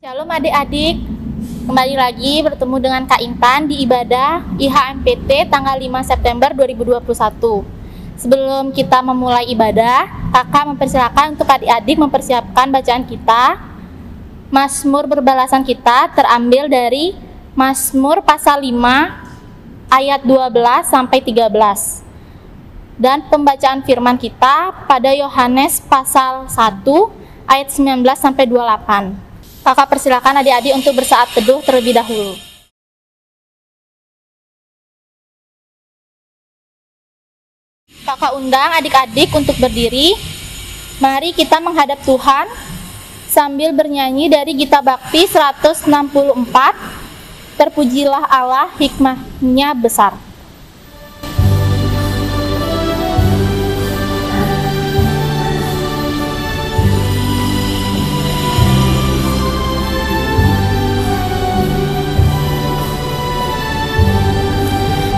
Shalom adik-adik, kembali lagi bertemu dengan Kak Intan di ibadah IHMPT tanggal 5 September 2021. Sebelum kita memulai ibadah, kakak mempersilakan untuk adik-adik mempersiapkan bacaan kita. Mazmur berbalasan kita terambil dari Mazmur pasal 5 ayat 12 sampai 13. Dan pembacaan firman kita pada Yohanes pasal 1 ayat 19 sampai 28. Kakak persilakan adik-adik untuk bersaat teduh terlebih dahulu. Kakak undang adik-adik untuk berdiri. Mari kita menghadap Tuhan sambil bernyanyi dari Gita Bakti 164. Terpujilah Allah, hikmahnya besar.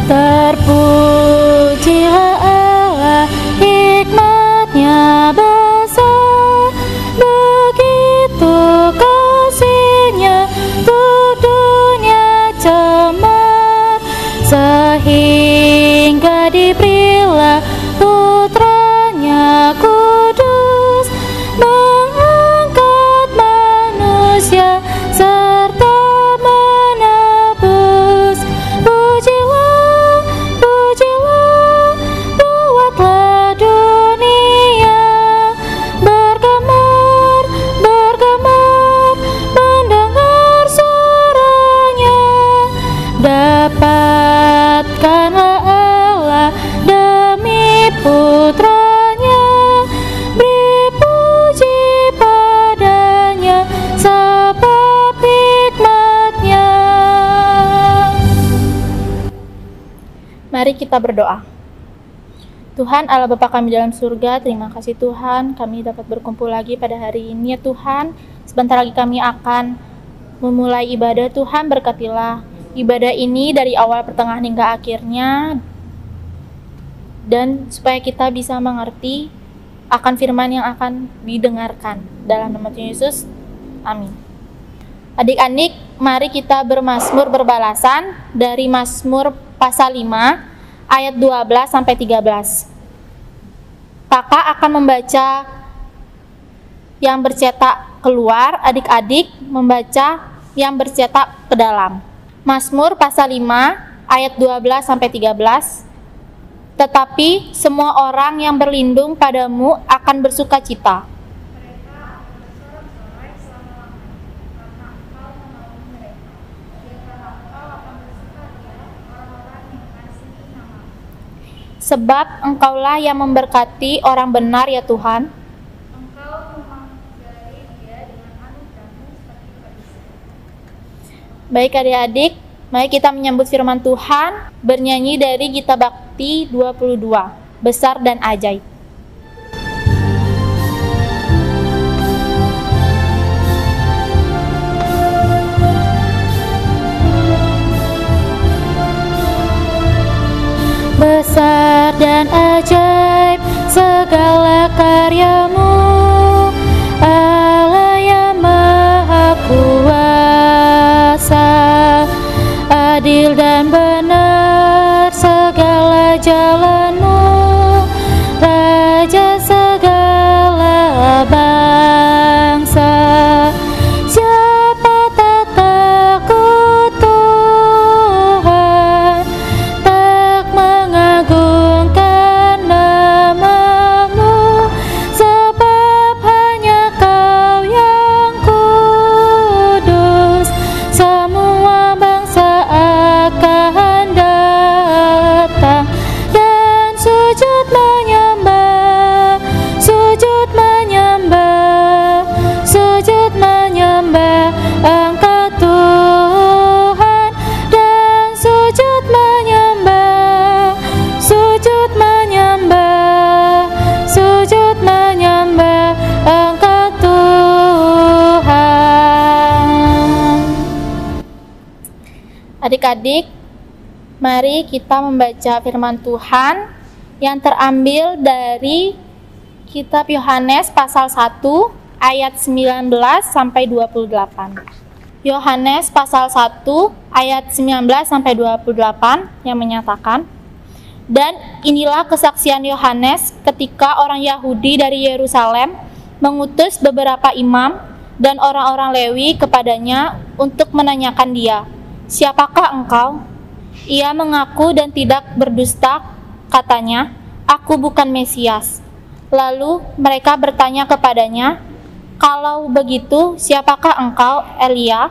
Terpujilah Allah, hikmatnya besar, begitu kasihnya untuk dunia cemar, sehingga diberilah putranya kudus, mengangkat manusia serta menebus. Buatlah dunia bergemar, mendengar suaranya. Dapatkanlah Allah demi putranya, beri puji padanya sebab hikmatnya. Mari kita berdoa. Tuhan Allah Bapa kami dalam surga, terima kasih Tuhan kami dapat berkumpul lagi pada hari ini ya Tuhan. Sebentar lagi kami akan memulai ibadah. Tuhan berkatilah ibadah ini dari awal pertengahan hingga akhirnya, dan supaya kita bisa mengerti akan firman yang akan didengarkan. Dalam nama Tuhan Yesus, amin. Adik-adik, mari kita bermazmur berbalasan dari Mazmur pasal 5 ayat 12 sampai 13. Kakak akan membaca yang bercetak keluar, adik-adik membaca yang bercetak ke dalam. Mazmur pasal 5 ayat 12 sampai 13. Tetapi semua orang yang berlindung padamu akan bersukacita. Sebab Engkaulah yang memberkati orang benar ya Tuhan. Engkau menghargai dia dengan anugerah-Mu seperti perisai. Baik adik-adik, mari kita menyambut firman Tuhan, bernyanyi dari Gita Bakti 22, Besar dan Ajaib. Besar dan ajaib segala karya-Mu, Allah yang maha kuasa. Adil dan benar segala jalan-Mu, Raja segala bangsa. Siapa tak takut Tuhan, tak mengagungkan nama-Mu, sebab hanya Kau yang kudus. Semua bangsa akan datang dan sujud menyembah, sujud menyembah, sujud menyembah Engkau Tuhan, dan sujud menyembah, sujud menyembah, sujud menyembah Engkau Tuhan. Adik-adik, mari kita membaca firman Tuhan yang terambil dari Kitab Yohanes pasal 1 ayat 19 sampai 28. Yohanes pasal 1 ayat 19 sampai 28 yang menyatakan, "Dan inilah kesaksian Yohanes ketika orang Yahudi dari Yerusalem mengutus beberapa imam dan orang-orang Lewi kepadanya untuk menanyakan dia, 'Siapakah engkau?' Ia mengaku dan tidak berdusta, katanya, 'Aku bukan Mesias.' Lalu mereka bertanya kepadanya, 'Kalau begitu, siapakah engkau, Elia?'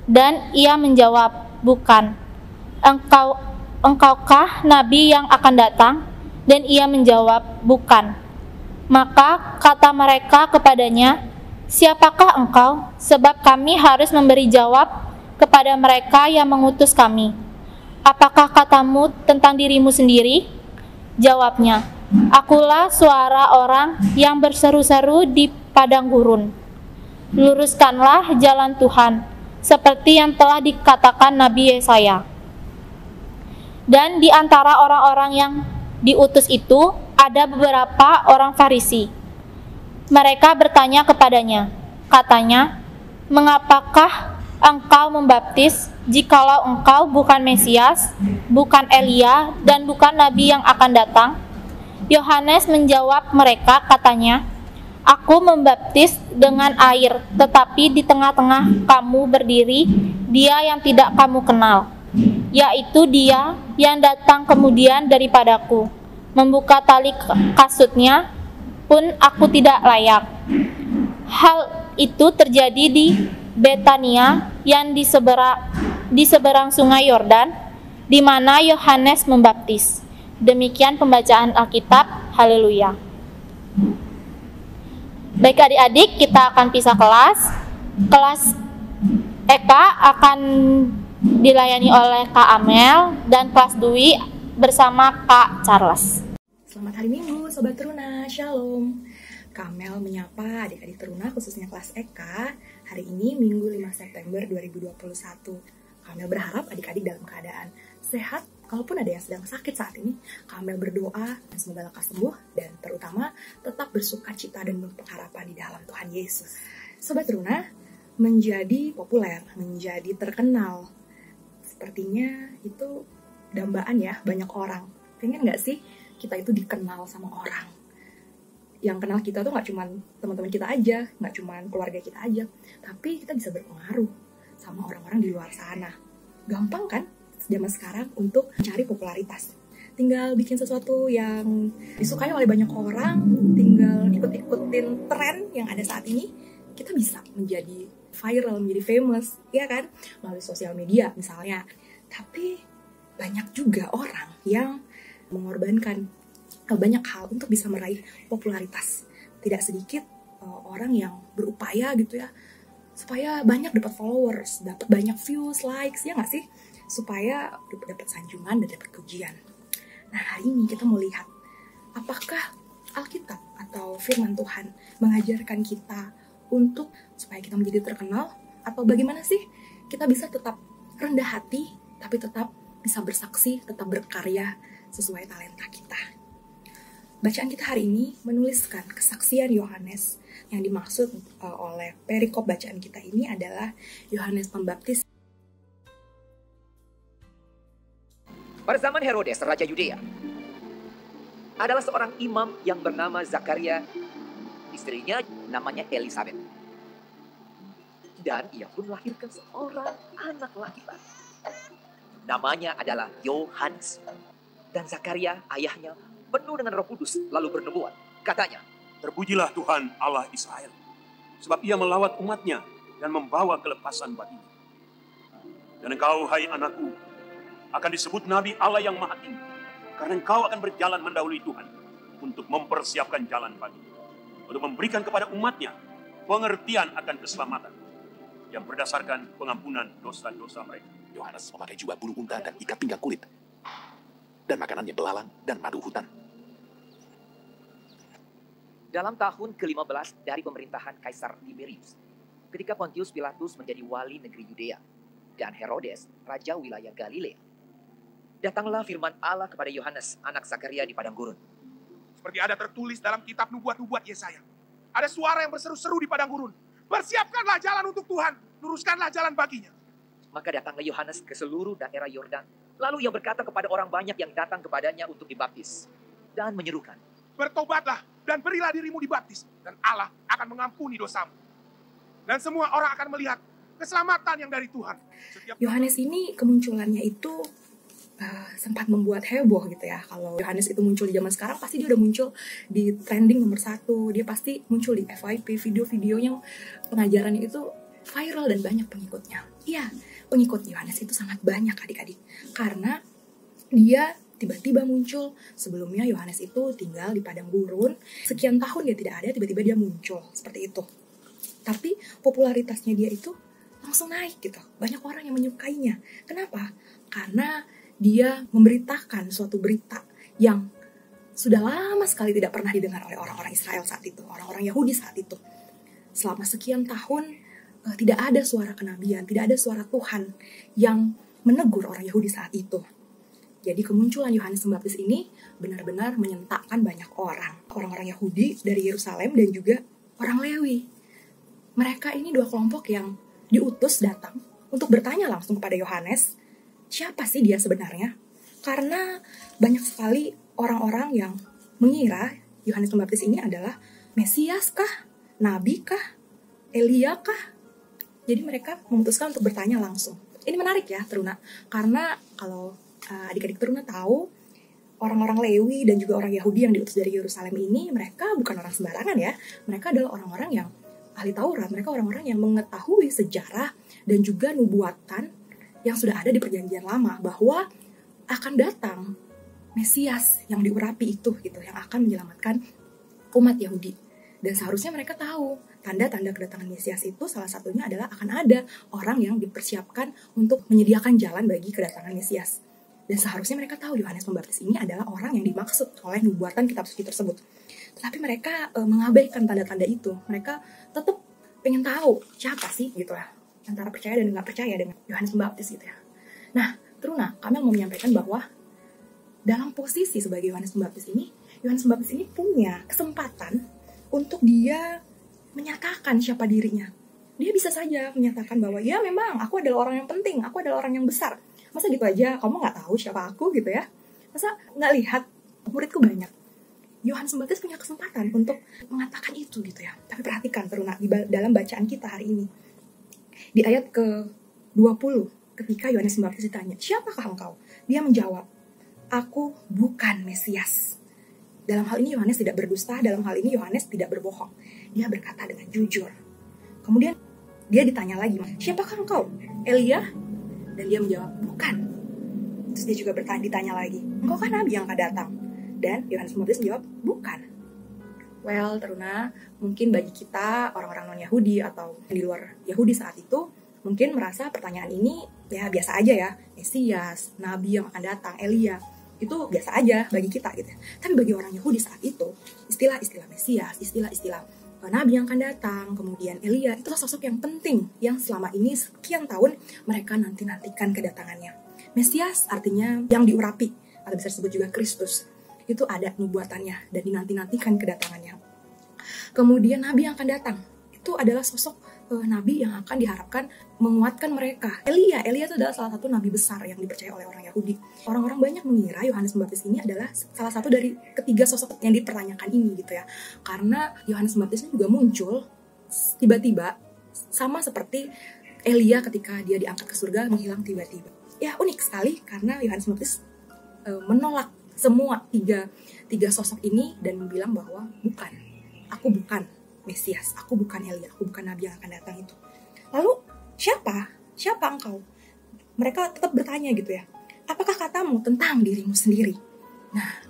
Dan ia menjawab, 'Bukan.' 'Engkaukah nabi yang akan datang?' Dan ia menjawab, 'Bukan.' Maka kata mereka kepadanya, 'Siapakah engkau? Sebab kami harus memberi jawab kepada mereka yang mengutus kami. Apakah katamu tentang dirimu sendiri?' Jawabnya, 'Akulah suara orang yang berseru-seru di padang gurun. Luruskanlah jalan Tuhan, seperti yang telah dikatakan Nabi Yesaya.' Dan di antara orang-orang yang diutus itu ada beberapa orang Farisi. Mereka bertanya kepadanya, katanya, 'Mengapakah engkau membaptis jikalau engkau bukan Mesias, bukan Elia, dan bukan Nabi yang akan datang?' Yohanes menjawab mereka, katanya, 'Aku membaptis dengan air, tetapi di tengah-tengah kamu berdiri Dia yang tidak kamu kenal, yaitu Dia yang datang kemudian daripadaku. Membuka tali kasutnya pun aku tidak layak.' Hal itu terjadi di Betania yang di seberang sungai Yordan, di mana Yohanes membaptis." Demikian pembacaan Alkitab. Haleluya. Baik adik-adik, kita akan pisah kelas. Kelas Eka akan dilayani oleh Kak Amel dan kelas Dwi bersama Kak Charles. Selamat hari Minggu, Sobat Teruna, Shalom. Kak Amel menyapa adik-adik Teruna, khususnya kelas Eka. Hari ini Minggu 5 September 2021. Kak Amel berharap adik-adik dalam keadaan sehat. Kalaupun ada yang sedang sakit saat ini, Kak Amel berdoa dan semoga lekas sembuh dan terutama tetap bersuka cita dan berpengharapan di dalam Tuhan Yesus. Sobat Teruna, menjadi populer, menjadi terkenal, sepertinya itu dambaan ya banyak orang. Pengen gak sih kita itu dikenal sama orang? Yang kenal kita tuh gak cuma teman-teman kita aja, gak cuma keluarga kita aja, tapi kita bisa berpengaruh sama orang-orang di luar sana. Gampang kan zaman sekarang untuk mencari popularitas? Tinggal bikin sesuatu yang disukai oleh banyak orang, tinggal ikut-ikutin tren yang ada saat ini, kita bisa menjadi viral, menjadi famous, ya kan? Melalui sosial media misalnya. Tapi banyak juga orang yang mengorbankan banyak hal untuk bisa meraih popularitas. Tidak sedikit orang yang berupaya gitu ya, supaya banyak dapat followers, dapat banyak views, likes, ya nggak sih? Supaya dapat sanjungan dan dapat pujian. Nah, hari ini kita mau lihat apakah Alkitab atau firman Tuhan mengajarkan kita untuk supaya kita menjadi terkenal, atau bagaimana sih kita bisa tetap rendah hati tapi tetap bisa bersaksi, tetap berkarya sesuai talenta kita. Bacaan kita hari ini menuliskan kesaksian Yohanes. Yang dimaksud oleh perikop bacaan kita ini adalah Yohanes Pembaptis. Pada zaman Herodes, Raja Yudea, adalah seorang imam yang bernama Zakaria. Istrinya namanya Elisabet. Dan ia pun melahirkan seorang anak laki-laki. Namanya adalah Yohanes. Dan Zakaria, ayahnya, penuh dengan Roh Kudus, lalu bernubuat. Katanya, "Terpujilah Tuhan Allah Israel, sebab ia melawat umatnya dan membawa kelepasan baginya. Dan engkau, hai anakku, akan disebut Nabi Allah yang Maha Tinggi, karena engkau akan berjalan mendahului Tuhan untuk mempersiapkan jalan baginya, untuk memberikan kepada umatnya pengertian akan keselamatan yang berdasarkan pengampunan dosa-dosa mereka." Yohanes memakai jubah bulu unta dan ikat pinggang kulit, dan makanannya belalang dan madu hutan. dalam tahun ke-15 dari pemerintahan Kaisar Tiberius, ketika Pontius Pilatus menjadi wali negeri Yudea, dan Herodes, raja wilayah Galilea, datanglah firman Allah kepada Yohanes, anak Zakaria di padang gurun. Seperti ada tertulis dalam kitab nubuat-nubuat Yesaya. Ada suara yang berseru-seru di padang gurun. Persiapkanlah jalan untuk Tuhan, luruskanlah jalan baginya. Maka datanglah Yohanes ke seluruh daerah Yordan. Lalu ia berkata kepada orang banyak yang datang kepadanya untuk dibaptis. Dan menyerukan, Bertobatlah dan berilah dirimu dibaptis, dan Allah akan mengampuni dosamu. Dan semua orang akan melihat keselamatan yang dari Tuhan. Yohanes ini kemunculannya itu sempat membuat heboh gitu ya. Kalau Yohanes itu muncul di zaman sekarang, pasti dia udah muncul di trending nomor 1. Dia pasti muncul di FYP, video-video yang pengajarannya itu viral dan banyak pengikutnya. Iya, pengikut Yohanes itu sangat banyak adik-adik. Karena dia tiba-tiba muncul. Sebelumnya Yohanes itu tinggal di padang gurun. Sekian tahun dia tidak ada, tiba-tiba dia muncul. Seperti itu. Tapi popularitasnya dia itu langsung naik gitu. Banyak orang yang menyukainya. Kenapa? Karena dia memberitakan suatu berita yang sudah lama sekali tidak pernah didengar oleh orang-orang Israel saat itu, orang-orang Yahudi saat itu. Selama sekian tahun tidak ada suara kenabian, tidak ada suara Tuhan yang menegur orang Yahudi saat itu. Jadi kemunculan Yohanes Pembaptis ini benar-benar menyentakkan banyak orang. Orang-orang Yahudi dari Yerusalem dan juga orang Lewi. Mereka ini 2 kelompok yang diutus datang untuk bertanya langsung kepada Yohanes, siapa sih dia sebenarnya? Karena banyak sekali orang-orang yang mengira Yohanes Pembaptis ini adalah Mesias kah? Nabi kah? Elia kah? Jadi mereka memutuskan untuk bertanya langsung. Ini menarik ya, Teruna. Karena kalau adik-adik Teruna tahu, orang-orang Lewi dan juga orang Yahudi yang diutus dari Yerusalem ini, mereka bukan orang sembarangan ya. Mereka adalah orang-orang yang ahli Taurat. Mereka orang-orang yang mengetahui sejarah dan juga nubuatan yang sudah ada di perjanjian lama, bahwa akan datang Mesias yang diurapi itu gitu, yang akan menyelamatkan umat Yahudi. Dan seharusnya mereka tahu tanda-tanda kedatangan Mesias itu salah satunya adalah akan ada orang yang dipersiapkan untuk menyediakan jalan bagi kedatangan Mesias. Dan seharusnya mereka tahu Yohanes Pembaptis ini adalah orang yang dimaksud oleh nubuatan kitab suci tersebut. Tetapi mereka mengabaikan tanda-tanda itu. Mereka tetap pengen tahu siapa sih gitu ya, antara percaya dan nggak percaya dengan Yohanes Pembaptis gitu ya. Nah, Teruna, kami mau menyampaikan bahwa dalam posisi sebagai Yohanes Pembaptis ini, Yohanes Pembaptis ini punya kesempatan untuk dia menyatakan siapa dirinya. Dia bisa saja menyatakan bahwa ya memang aku adalah orang yang penting, aku adalah orang yang besar. Masa gitu aja kamu nggak tahu siapa aku gitu ya? Masa nggak lihat muridku banyak? Yohanes Pembaptis punya kesempatan untuk mengatakan itu gitu ya. Tapi perhatikan Teruna, dalam bacaan kita hari ini. Di ayat ke-20, ketika Yohanes Pembaptis ditanya, siapakah engkau? Dia menjawab, aku bukan Mesias. Dalam hal ini Yohanes tidak berdusta, dalam hal ini Yohanes tidak berbohong. Dia berkata dengan jujur. Kemudian dia ditanya lagi, siapakah engkau? Elia? Dan dia menjawab, bukan. Terus dia juga ditanya lagi, engkau kan nabi yang akan datang? Dan Yohanes Pembaptis menjawab, bukan. Well, Teruna, mungkin bagi kita orang-orang non-Yahudi atau di luar Yahudi saat itu, mungkin merasa pertanyaan ini ya biasa aja ya. Mesias, Nabi yang akan datang, Elia, itu biasa aja bagi kita gitu. Tapi bagi orang Yahudi saat itu, istilah-istilah Mesias, istilah-istilah Nabi yang akan datang, kemudian Elia, itulah sosok yang penting yang selama ini sekian tahun mereka nanti-nantikan kedatangannya. Mesias artinya yang diurapi, atau bisa disebut juga Kristus. Itu ada nubuatannya dan dinanti-nantikan kedatangannya. Kemudian Nabi yang akan datang, itu adalah sosok Nabi yang akan diharapkan menguatkan mereka. Elia itu adalah salah satu Nabi besar yang dipercaya oleh orang Yahudi. Orang-orang banyak mengira Yohanes Pembaptis ini adalah salah satu dari ketiga sosok yang dipertanyakan ini gitu ya. Karena Yohanes Pembaptis ini juga muncul tiba-tiba, sama seperti Elia ketika dia diangkat ke surga menghilang tiba-tiba. Ya unik sekali karena Yohanes Pembaptis menolak semua tiga sosok ini dan bilang bahwa bukan, aku bukan Mesias, aku bukan Elia, aku bukan Nabi yang akan datang itu. Lalu siapa engkau? Mereka tetap bertanya gitu ya, apakah katamu tentang dirimu sendiri? Nah,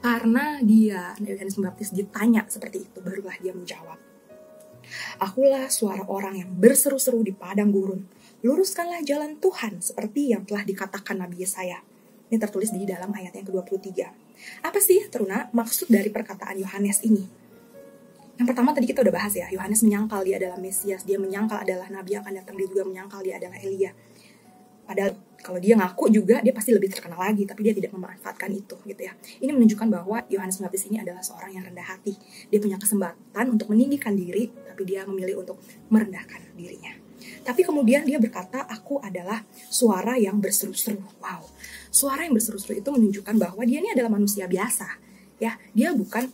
karena Yohanes Pembaptis ditanya seperti itu, barulah dia menjawab, akulah suara orang yang berseru-seru di padang gurun, luruskanlah jalan Tuhan seperti yang telah dikatakan Nabi Yesaya. Ini tertulis di dalam ayat yang ke-23. Apa sih, Teruna, maksud dari perkataan Yohanes ini? Yang pertama tadi kita udah bahas ya, Yohanes menyangkal dia adalah Mesias, dia menyangkal adalah Nabi yang akan datang, dia juga menyangkal dia adalah Elia. Padahal kalau dia ngaku juga, dia pasti lebih terkenal lagi, tapi dia tidak memanfaatkan itu gitu ya. Ini menunjukkan bahwa Yohanes Pembaptis ini adalah seorang yang rendah hati. Dia punya kesempatan untuk meninggikan diri, tapi dia memilih untuk merendahkan dirinya. Tapi kemudian dia berkata, aku adalah suara yang berseru-seru. Wow, suara yang berseru-seru itu menunjukkan bahwa dia ini adalah manusia biasa. Ya, dia bukan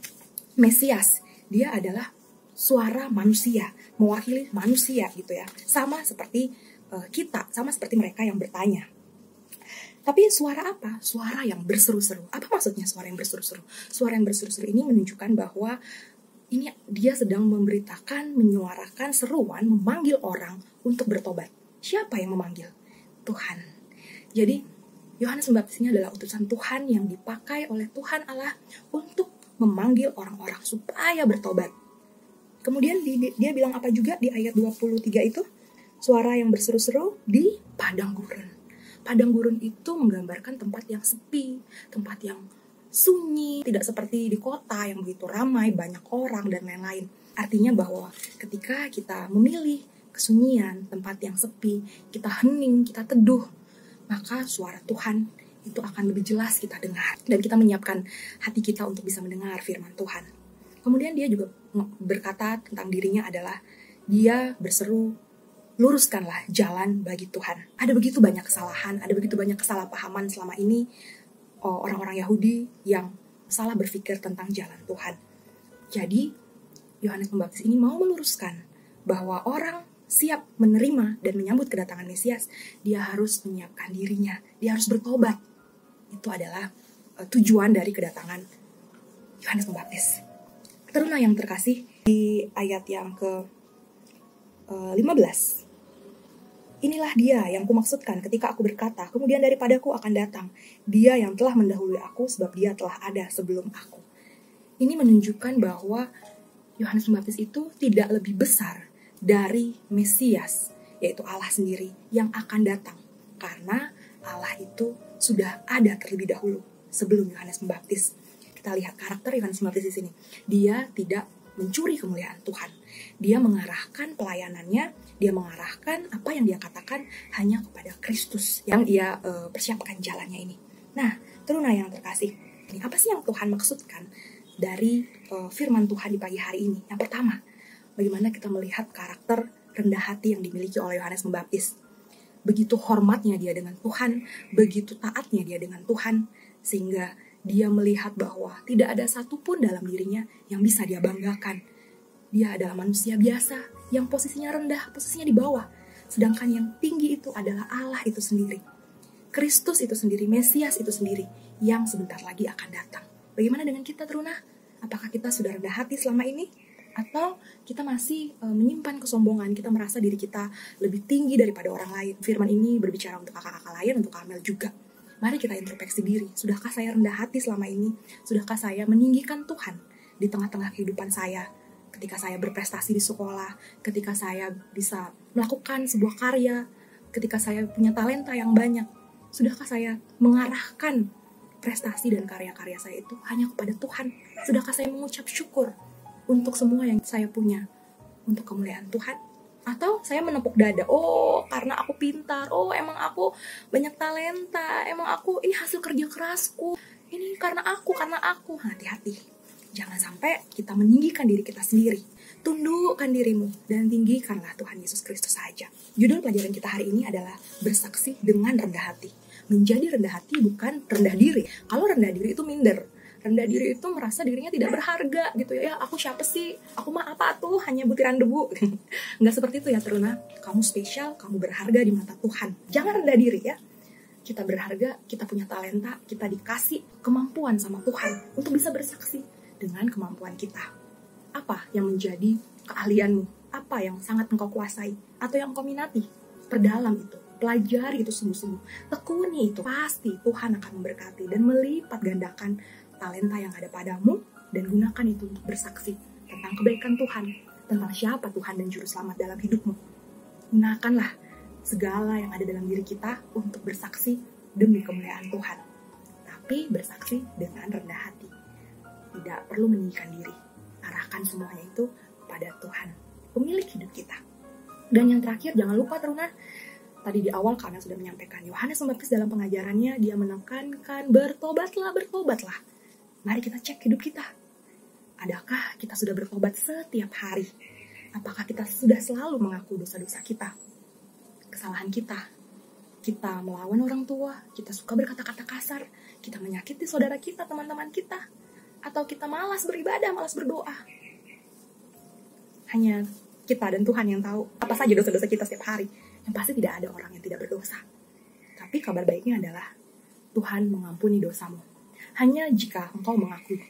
Mesias, dia adalah suara manusia, mewakili manusia gitu ya. Sama seperti kita, sama seperti mereka yang bertanya. Tapi suara apa? Suara yang berseru-seru. Apa maksudnya suara yang berseru-seru? Suara yang berseru-seru ini menunjukkan bahwa ini dia sedang memberitakan, menyuarakan seruan, memanggil orang untuk bertobat. Siapa yang memanggil? Tuhan. Jadi Yohanes Pembaptis ini adalah utusan Tuhan yang dipakai oleh Tuhan Allah untuk memanggil orang-orang supaya bertobat. Kemudian dia bilang apa juga di ayat 23 itu? Suara yang berseru-seru di padang gurun. Padang gurun itu menggambarkan tempat yang sepi, tempat yang sunyi, tidak seperti di kota yang begitu ramai, banyak orang dan lain-lain. Artinya bahwa ketika kita memilih kesunyian, tempat yang sepi, kita hening, kita teduh, maka suara Tuhan itu akan lebih jelas kita dengar. Dan kita menyiapkan hati kita untuk bisa mendengar firman Tuhan. Kemudian dia juga berkata tentang dirinya adalah dia berseru, luruskanlah jalan bagi Tuhan. Ada begitu banyak kesalahan, ada begitu banyak kesalahpahaman selama ini orang-orang Yahudi yang salah berpikir tentang jalan Tuhan. Jadi Yohanes Pembaptis ini mau meluruskan bahwa orang siap menerima dan menyambut kedatangan Mesias, dia harus menyiapkan dirinya, dia harus bertobat. Itu adalah tujuan dari kedatangan Yohanes Pembaptis. Teruna yang terkasih, di ayat yang ke-15. Inilah dia yang kumaksudkan ketika aku berkata, kemudian daripadaku akan datang dia yang telah mendahului aku, sebab dia telah ada sebelum aku. Ini menunjukkan bahwa Yohanes Pembaptis itu tidak lebih besar dari Mesias, yaitu Allah sendiri yang akan datang. Karena Allah itu sudah ada terlebih dahulu sebelum Yohanes Pembaptis. Kita lihat karakter Yohanes Pembaptis di sini. Dia tidak mencuri kemuliaan Tuhan. Dia mengarahkan pelayanannya, dia mengarahkan apa yang dia katakan hanya kepada Kristus yang ia persiapkan jalannya ini. Nah, teruna yang terkasih, ini apa sih yang Tuhan maksudkan dari firman Tuhan di pagi hari ini? Yang pertama, bagaimana kita melihat karakter rendah hati yang dimiliki oleh Yohanes Pembaptis. Begitu hormatnya dia dengan Tuhan, begitu taatnya dia dengan Tuhan, sehingga dia melihat bahwa tidak ada satupun dalam dirinya yang bisa dia banggakan. Dia adalah manusia biasa yang posisinya rendah, posisinya di bawah. Sedangkan yang tinggi itu adalah Allah itu sendiri. Kristus itu sendiri, Mesias itu sendiri yang sebentar lagi akan datang. Bagaimana dengan kita, teruna? Apakah kita sudah rendah hati selama ini? Atau kita masih menyimpan kesombongan, kita merasa diri kita lebih tinggi daripada orang lain? Firman ini berbicara untuk kakak-kakak lain, untuk Kamel juga. Mari kita introspeksi diri. Sudahkah saya rendah hati selama ini? Sudahkah saya meninggikan Tuhan di tengah-tengah kehidupan saya? Ketika saya berprestasi di sekolah, ketika saya bisa melakukan sebuah karya, ketika saya punya talenta yang banyak, sudahkah saya mengarahkan prestasi dan karya-karya saya itu hanya kepada Tuhan? Sudahkah saya mengucap syukur untuk semua yang saya punya untuk kemuliaan Tuhan? Atau saya menepuk dada, oh karena aku pintar, oh emang aku banyak talenta, emang aku ini hasil kerja kerasku, ini karena aku. Hati-hati, jangan sampai kita meninggikan diri kita sendiri. Tundukkan dirimu dan tinggikanlah Tuhan Yesus Kristus saja. Judul pelajaran kita hari ini adalah bersaksi dengan rendah hati. Menjadi rendah hati bukan rendah diri. Kalau rendah diri itu minder. Rendah diri itu merasa dirinya tidak berharga gitu ya. Aku siapa sih? Aku mah apa tuh? Hanya butiran debu. Nggak seperti itu ya, teruna. Kamu spesial, kamu berharga di mata Tuhan. Jangan rendah diri ya. Kita berharga, kita punya talenta, kita dikasih kemampuan sama Tuhan untuk bisa bersaksi dengan kemampuan kita. Apa yang menjadi keahlianmu? Apa yang sangat engkau kuasai? Atau yang engkau minati? Perdalam itu. Pelajari itu sungguh-sungguh. Tekuni itu. Pasti Tuhan akan memberkati dan melipat gandakan talenta yang ada padamu, dan gunakan itu untuk bersaksi tentang kebaikan Tuhan, tentang siapa Tuhan dan Juru Selamat dalam hidupmu. Gunakanlah segala yang ada dalam diri kita untuk bersaksi demi kemuliaan Tuhan. Tapi bersaksi dengan rendah hati. Tidak perlu meninggikan diri. Arahkan semuanya itu pada Tuhan, pemilik hidup kita. Dan yang terakhir, jangan lupa teruna, Tadi di awal Kamel sudah menyampaikan, Yohanes Pembaptis dalam pengajarannya, dia menekankan, bertobatlah. Mari kita cek hidup kita. Adakah kita sudah bertobat setiap hari? Apakah kita sudah selalu mengaku dosa-dosa kita? Kesalahan kita. Kita melawan orang tua, kita suka berkata-kata kasar, kita menyakiti saudara kita, teman-teman kita, atau kita malas beribadah, malas berdoa. Hanya kita dan Tuhan yang tahu apa saja dosa-dosa kita setiap hari. Yang pasti tidak ada orang yang tidak berdosa. Tapi kabar baiknya adalah Tuhan mengampuni dosamu. Hanya jika engkau mengakui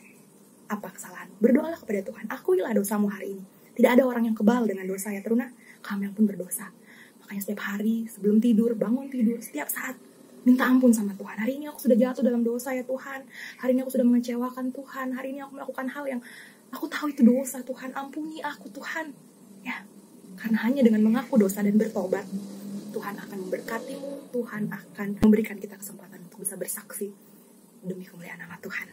apa kesalahan. Berdoalah kepada Tuhan, akuilah dosamu hari ini. Tidak ada orang yang kebal dengan dosa ya Teruna. Kamel pun berdosa. Makanya setiap hari sebelum tidur, bangun tidur, setiap saat minta ampun sama Tuhan. Hari ini aku sudah jatuh dalam dosa ya Tuhan. Hari ini aku sudah mengecewakan Tuhan. Hari ini aku melakukan hal yang aku tahu itu dosa. Tuhan, ampuni aku Tuhan. Ya, karena hanya dengan mengaku dosa dan bertobat, Tuhan akan memberkatimu. Tuhan akan memberikan kita kesempatan untuk bisa bersaksi demi kemuliaan nama Tuhan.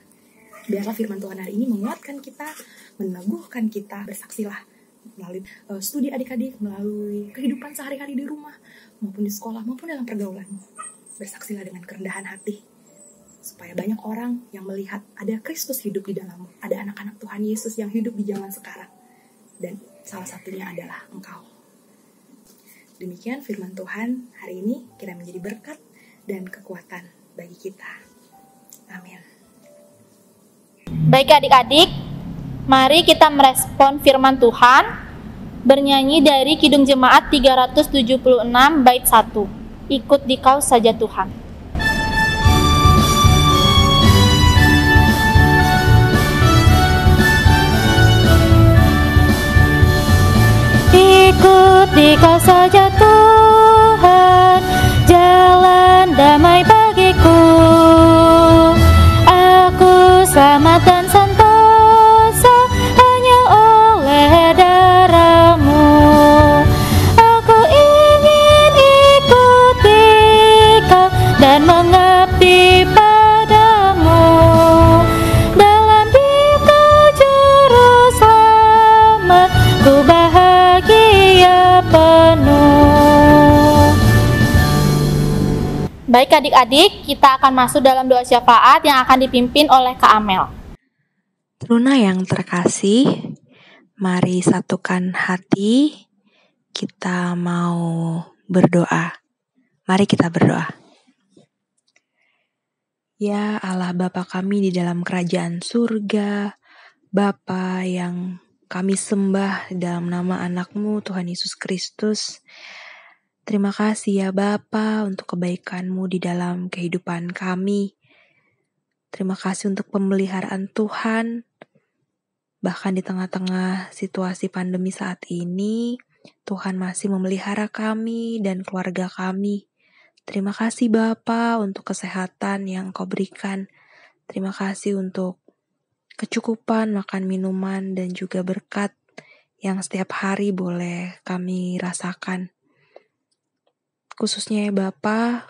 Biarlah firman Tuhan hari ini menguatkan kita, meneguhkan kita. Bersaksilah melalui studi adik-adik, melalui kehidupan sehari-hari di rumah, maupun di sekolah, maupun dalam pergaulanmu. Bersaksilah dengan kerendahan hati, supaya banyak orang yang melihat ada Kristus hidup di dalammu. Ada anak-anak Tuhan Yesus yang hidup di zaman sekarang. Dan salah satunya adalah engkau. Demikian firman Tuhan hari ini, kiranya menjadi berkat dan kekuatan bagi kita. Amin. Baik adik-adik, mari kita merespon firman Tuhan bernyanyi dari Kidung Jemaat 376 bait 1. Ikut dikau saja Tuhan. Ikut dikau saja Tuhan, jalan damai bagiku. Aku selamat dan sentosa hanya oleh darah-Mu. Aku ingin ikut dikau dan mengabdi padamu. Dalam Dikau juru selamat, ku bahagia penuh. Baik adik-adik, kita akan masuk dalam doa syafaat yang akan dipimpin oleh Kak Amel. Teruna yang terkasih, mari satukan hati, kita mau berdoa. Mari kita berdoa. Ya Allah Bapa kami di dalam kerajaan surga, Bapa yang kami sembah dalam nama anak-Mu Tuhan Yesus Kristus. Terima kasih ya Bapa untuk kebaikan-Mu di dalam kehidupan kami. Terima kasih untuk pemeliharaan Tuhan. Bahkan di tengah-tengah situasi pandemi saat ini, Tuhan masih memelihara kami dan keluarga kami. Terima kasih Bapa untuk kesehatan yang Kau berikan. Terima kasih untuk kecukupan makan minuman dan juga berkat yang setiap hari boleh kami rasakan. Khususnya ya Bapa,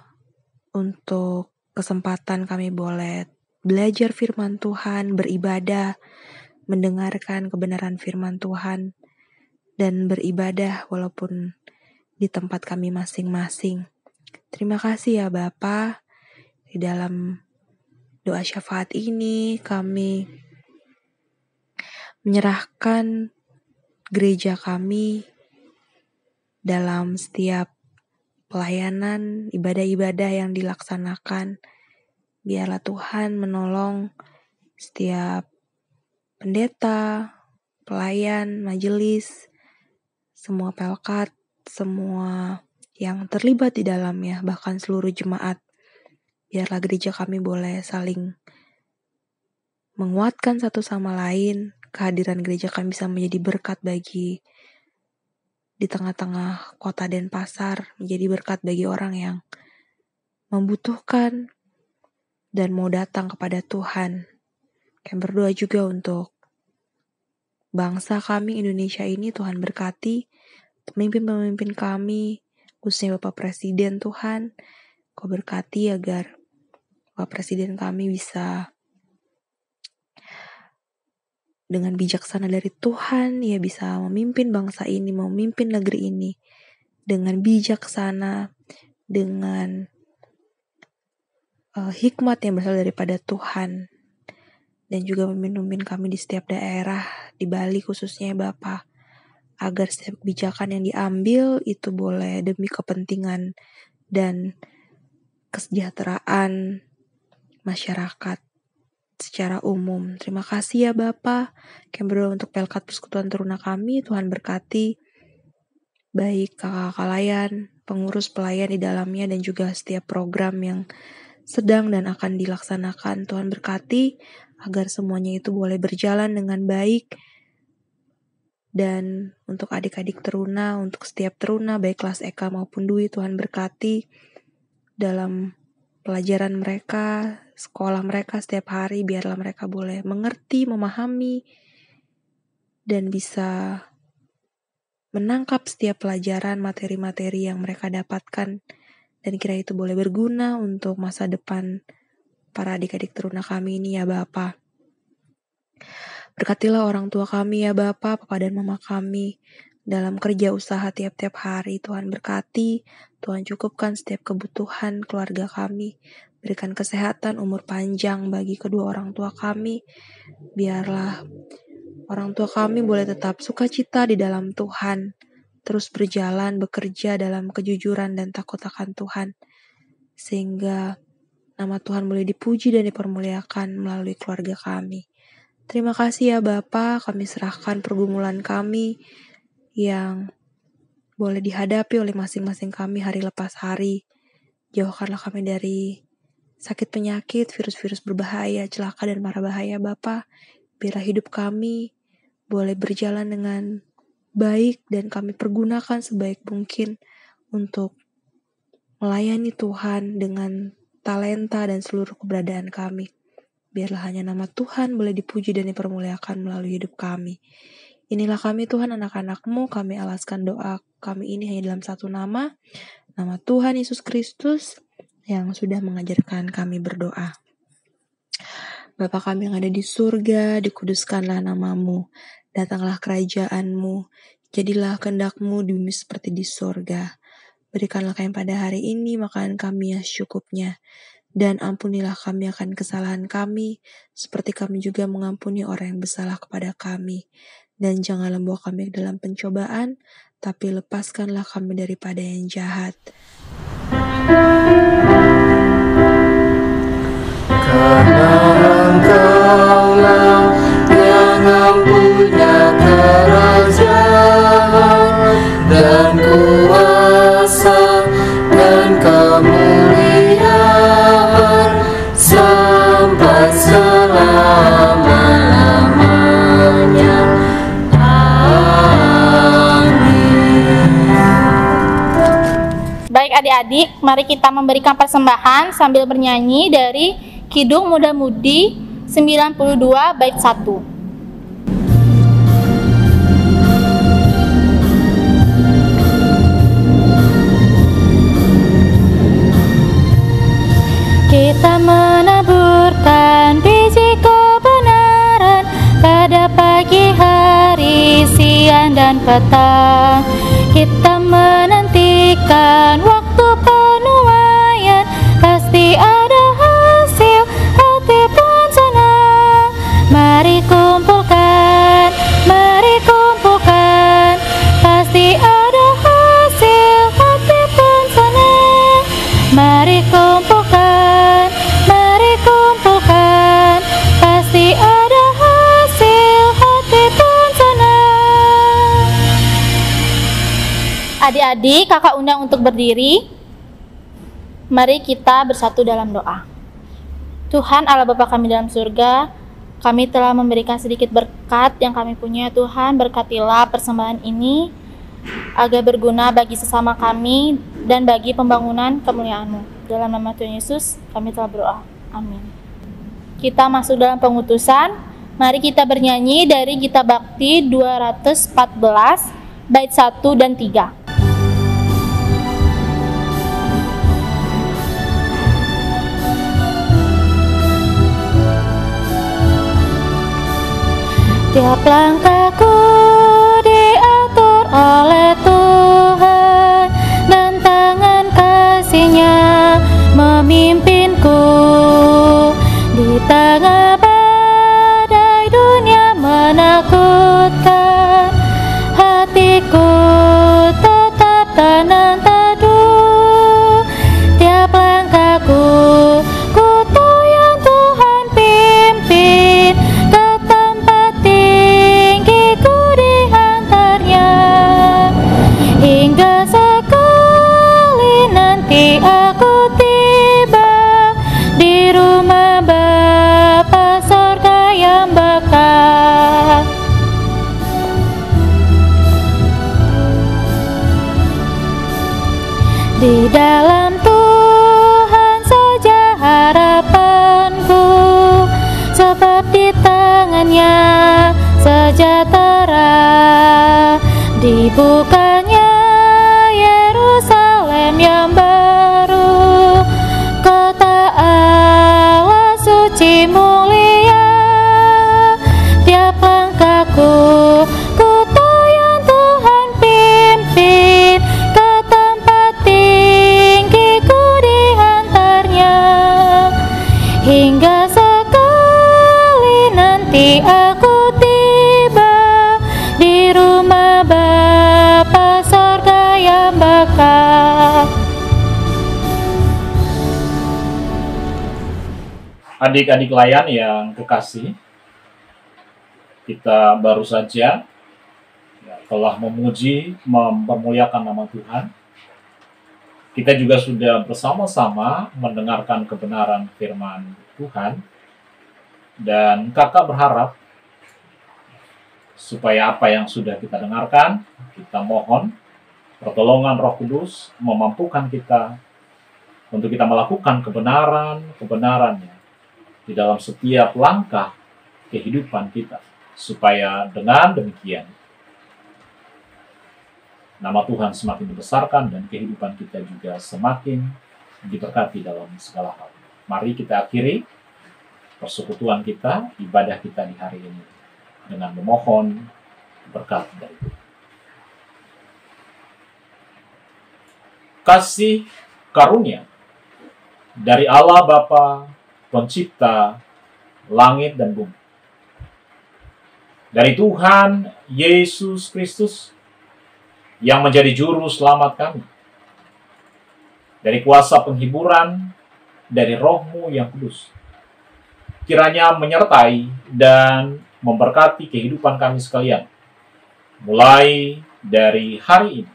untuk kesempatan kami boleh belajar firman Tuhan, beribadah, mendengarkan kebenaran firman Tuhan, dan beribadah walaupun di tempat kami masing-masing. Terima kasih ya Bapa. Di dalam doa syafaat ini kami menyerahkan gereja kami dalam setiap pelayanan, ibadah-ibadah yang dilaksanakan. Biarlah Tuhan menolong setiap pendeta, pelayan, majelis, semua pelkat, semua yang terlibat di dalamnya, bahkan seluruh jemaat. Biarlah gereja kami boleh saling menguatkan satu sama lain. Kehadiran gereja kami bisa menjadi berkat bagi di tengah-tengah kota Denpasar, menjadi berkat bagi orang yang membutuhkan dan mau datang kepada Tuhan. Kami berdoa juga untuk bangsa kami Indonesia ini, Tuhan berkati pemimpin-pemimpin kami, khususnya Bapak Presiden Tuhan. Kau berkati agar Bapak Presiden kami bisa dengan bijaksana dari Tuhan, ia bisa memimpin bangsa ini, memimpin negeri ini dengan bijaksana, dengan hikmat yang berasal daripada Tuhan, dan juga memimpin kami di setiap daerah, di Bali khususnya ya Bapa, agar setiap kebijakan yang diambil itu boleh demi kepentingan dan kesejahteraan masyarakat secara umum. Terima kasih ya Bapa. Kami berdoa untuk Pelkat Persekutuan Teruna kami, Tuhan berkati baik kakak-kakak layan, pengurus pelayan di dalamnya, dan juga setiap program yang sedang dan akan dilaksanakan. Tuhan berkati agar semuanya itu boleh berjalan dengan baik. Dan untuk adik-adik teruna, untuk setiap teruna, baik kelas Eka maupun Dwi, Tuhan berkati dalam pelajaran mereka, sekolah mereka setiap hari, biarlah mereka boleh mengerti, memahami, dan bisa menangkap setiap pelajaran, materi-materi yang mereka dapatkan, dan kira itu boleh berguna untuk masa depan para adik-adik teruna kami ini ya Bapa. Berkatilah orang tua kami ya Bapa, Papa dan Mama kami dalam kerja usaha tiap-tiap hari. Tuhan berkati, Tuhan cukupkan setiap kebutuhan keluarga kami. Berikan kesehatan, umur panjang bagi kedua orang tua kami. Biarlah orang tua kami boleh tetap sukacita di dalam Tuhan, terus berjalan, bekerja dalam kejujuran dan takut akan Tuhan, sehingga nama Tuhan boleh dipuji dan dipermuliakan melalui keluarga kami. Terima kasih ya Bapa, kami serahkan pergumulan kami yang boleh dihadapi oleh masing-masing kami hari lepas hari. Jauhkanlah kami dari sakit penyakit, virus-virus berbahaya, celaka dan mara bahaya Bapa. Biarlah hidup kami boleh berjalan dengan baik dan kami pergunakan sebaik mungkin untuk melayani Tuhan dengan talenta dan seluruh keberadaan kami. Biarlah hanya nama Tuhan boleh dipuji dan dipermuliakan melalui hidup kami. Inilah kami Tuhan, anak-anak-Mu, kami alaskan doa kami ini hanya dalam satu nama Tuhan Yesus Kristus yang sudah mengajarkan kami berdoa. Bapa kami yang ada di surga, dikuduskanlah nama-Mu, datanglah kerajaan-Mu, jadilah kehendak-Mu di bumi seperti di surga. Berikanlah kami pada hari ini makanan kami yang secukupnya, dan ampunilah kami akan kesalahan kami, seperti kami juga mengampuni orang yang bersalah kepada kami. Dan janganlah membawa kami ke dalam pencobaan, tapi lepaskanlah kami daripada yang jahat. Karena Engkaulah yang punya kerajaan dan kuasa dan kemuliaan sampai selama-lamanya. Baik adik-adik, mari kita memberikan persembahan sambil bernyanyi dari Kidung Muda-Mudi 92 bait 1. Kita menaburkan biji kebenaran pada pagi hari, siang dan petang. Kita menantikan waktu penuaian, pasti ada hasil, hati pun senang. Mari kumpulkan, pasti ada hasil, hati pun senang. Mari kumpulkan, pasti ada hasil, hati pun senang. Adik-adik, kakak undang untuk berdiri. Mari kita bersatu dalam doa. Tuhan Allah Bapa kami dalam surga, kami telah memberikan sedikit berkat yang kami punya. Tuhan, berkatilah persembahan ini agar berguna bagi sesama kami dan bagi pembangunan kemuliaan-Mu. Dalam nama Tuhan Yesus kami telah berdoa. Amin. Kita masuk dalam pengutusan. Mari kita bernyanyi dari Gita Bakti 214 bait 1 dan 3. Tiap langkahku diatur oleh Tuhan, dan tangan kasih Di dalam Tuhan saja harapanku, sebab di tangannya sejahtera. Dibukanya Yerusalem yang baru, kota Allah suci mulia. Tiap langkahku ku tahu yang Tuhan pimpin, ke tempat tinggi ku diantarnya. Hingga sekali nanti aku tiba di rumah Bapa sorga yang bakal. Adik-adik layan yang kekasih, kita baru saja telah memuji, mempermuliakan nama Tuhan. Kita juga sudah bersama-sama mendengarkan kebenaran firman Tuhan. Dan kakak berharap supaya apa yang sudah kita dengarkan, kita mohon pertolongan Roh Kudus memampukan kita untuk kita melakukan kebenarannya di dalam setiap langkah kehidupan kita, supaya dengan demikian nama Tuhan semakin dibesarkan dan kehidupan kita juga semakin diberkati dalam segala hal. Mari kita akhiri persekutuan kita, ibadah kita di hari ini dengan memohon berkat dari Tuhan. Kasih karunia dari Allah Bapa, Pencipta langit dan bumi, dari Tuhan Yesus Kristus yang menjadi juru selamat kami, dari kuasa penghiburan dari Roh-Mu yang kudus, kiranya menyertai dan memberkati kehidupan kami sekalian, mulai dari hari ini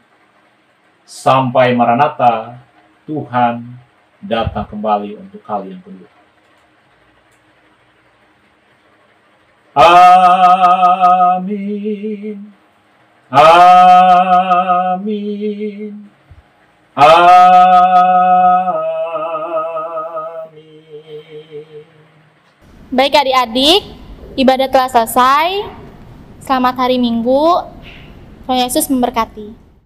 sampai Maranatha, Tuhan datang kembali untuk kali yang kedua. Amin. Amin. Amin. Baik adik-adik, ibadah telah selesai. Selamat hari Minggu. Tuhan Yesus memberkati.